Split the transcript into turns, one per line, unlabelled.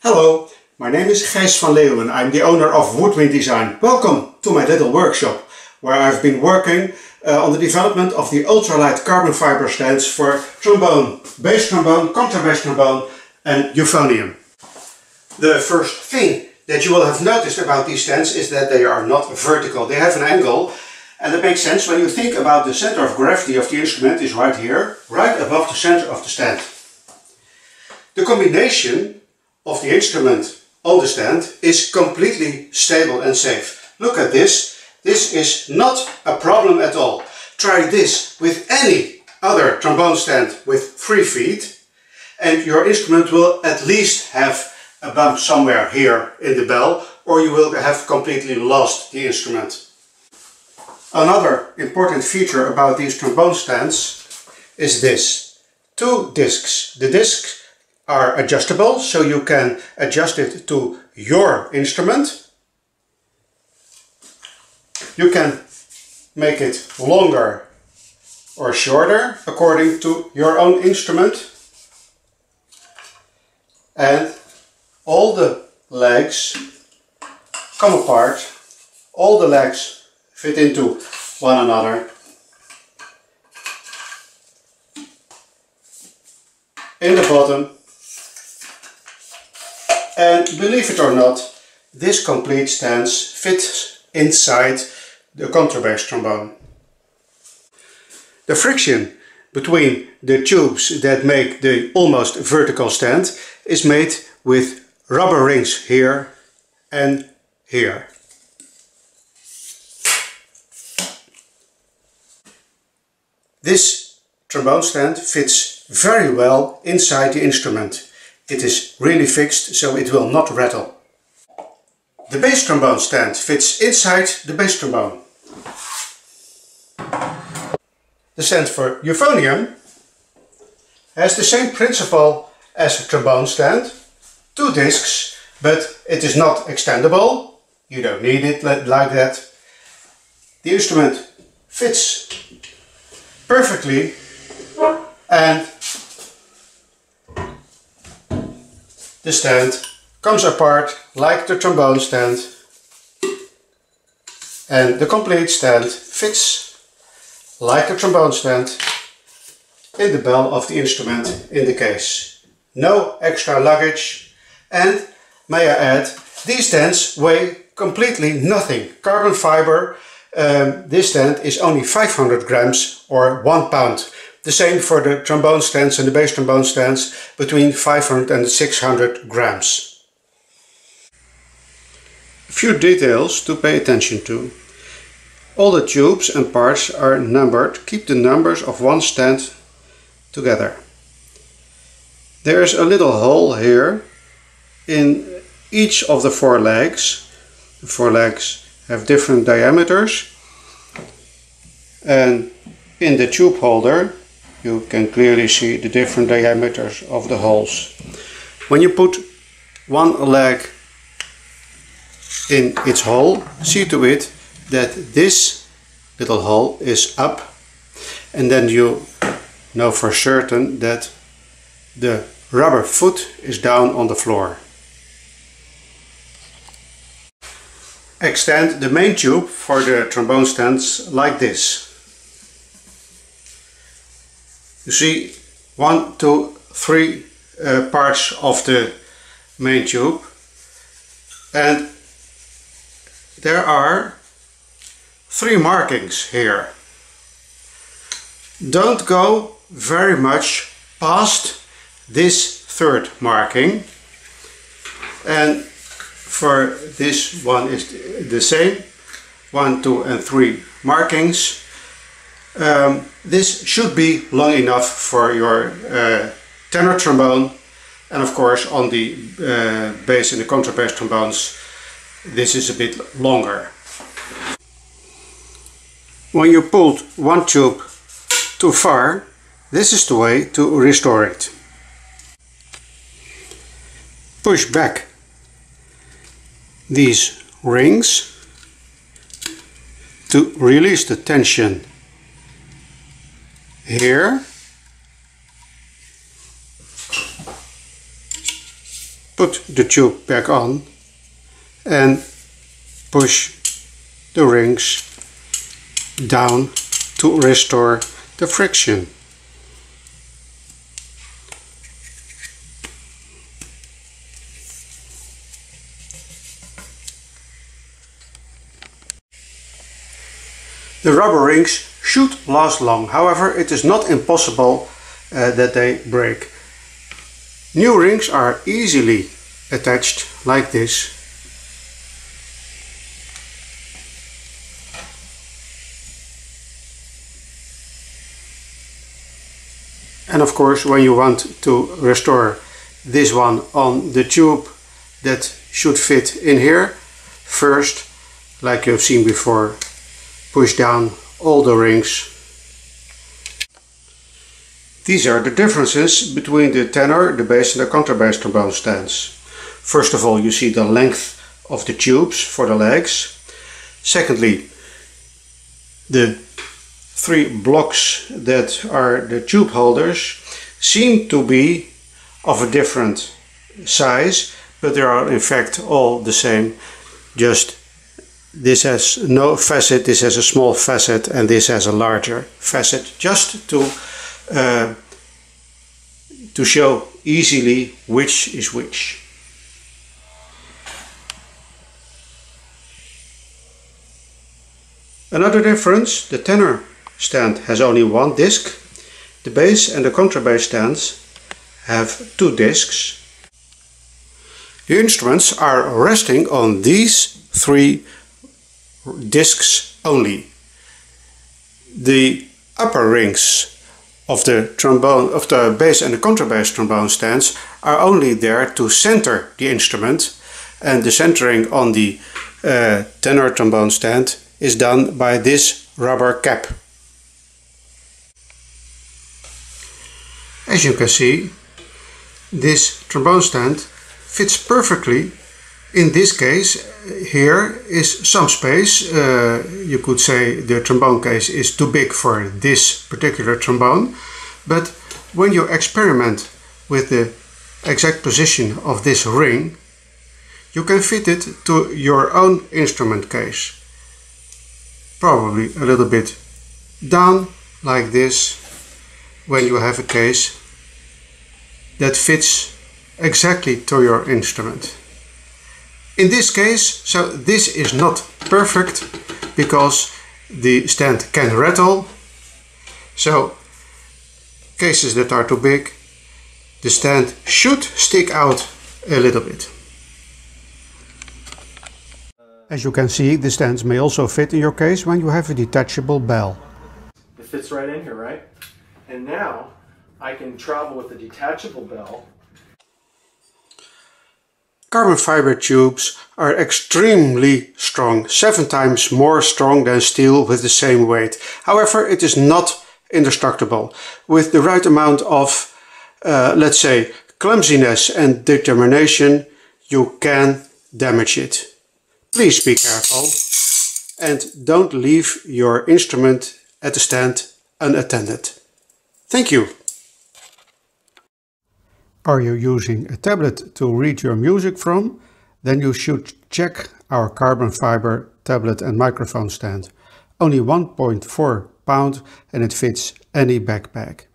Hello, my name is Gijs van Leeuwen. I'm the owner of Woodwind Design. Welcome to my little workshop where I've been working on the development of the ultralight carbon fiber stands for trombone, bass trombone, contrabass trombone and euphonium. The first thing that you will have noticed about these stands is that they are not vertical. They have an angle, and that makes sense when you think about the center of gravity of the instrument is right here, right above the center of the stand. The combination of the instrument on the stand is completely stable and safe. Look at this. This is not a problem at all. Try this with any other trombone stand with 3 feet and your instrument will at least have a bump somewhere here in the bell, or you will have completely lost the instrument. Another important feature about these trombone stands is this. 2 discs. The discs are adjustable, so you can adjust it to your instrument. You can make it longer or shorter according to your own instrument. And all the legs come apart, all the legs fit into one another. In the bottom. And believe it or not, this complete stand fits inside the contrabass trombone. The friction between the tubes that make the almost vertical stand is made with rubber rings here and here. This trombone stand fits very well inside the instrument. It is really fixed, so it will not rattle. The bass trombone stand fits inside the bass trombone. The stand for euphonium has the same principle as a trombone stand. 2 discs, but it is not extendable. You don't need it like that. The instrument fits perfectly and the stand comes apart like the trombone stand, and the complete stand fits like a trombone stand in the bell of the instrument in the case. No extra luggage, and may I add, these stands weigh completely nothing. Carbon fiber, this stand is only 500 grams or 1 pound. The same for the trombone stands and the bass trombone stands, between 500 and 600 grams. A few details to pay attention to. All the tubes and parts are numbered. Keep the numbers of one stand together. There is a little hole here in each of the 4 legs. The 4 legs have different diameters, and in the tube holder you can clearly see the different diameters of the holes. When you put one leg in its hole, see to it that this little hole is up, and then you know for certain that the rubber foot is down on the floor. Extend the main tube for the trombone stands like this. You see 1, 2, 3 parts of the main tube, and there are 3 markings here. Don't go very much past this 3rd marking, and for this one is the same, 1, 2 and 3 markings. This should be long enough for your tenor trombone, and of course on the bass and the contrabass trombones this is a bit longer. When you pulled one tube too far, this is the way to restore it. Push back these rings to release the tension here. put the tube back on and push the rings down to restore the friction. The rubber rings should last long, however it is not impossible that they break. New rings are easily attached like this. And of course, when you want to restore this one on the tube that should fit in here, first, like you've seen before, push down all the rings. These are the differences between the tenor, the bass and the contrabass trombone stands. First of all, you see the length of the tubes for the legs. Secondly, the three blocks that are the tube holders seem to be of a different size, but they are in fact all the same. Just this has no facet, this has a small facet, and this has a larger facet, just to show easily which is which. Another difference, the tenor stand has only one disc, the bass and the contrabass stands have two discs. The instruments are resting on these three discs only. The upper rings of the trombone, of the bass and the contrabass trombone stands are only there to center the instrument, and the centering on the tenor trombone stand is done by this rubber cap. As you can see, this trombone stand fits perfectly. In this case, here is some space. You could say the trombone case is too big for this particular trombone, but when you experiment with the exact position of this ring, you can fit it to your own instrument case. Probably a little bit down like this, when you have a case that fits exactly to your instrument. In this case, so this is not perfect because the stand can rattle. So cases that are too big, the stand should stick out a little bit. As you can see, the stands may also fit in your case when you have a detachable bell.
It fits right in here, right? And now I can travel with the detachable bell.
Carbon fiber tubes are extremely strong, 7 times more strong than steel with the same weight. However, it is not indestructible. With the right amount of, let's say, clumsiness and determination, you can damage it. Please be careful and don't leave your instrument at the stand unattended. Thank you. Are you using a tablet to read your music from? Then you should check our carbon fiber tablet and microphone stand. Only 1.4 pound and it fits any backpack.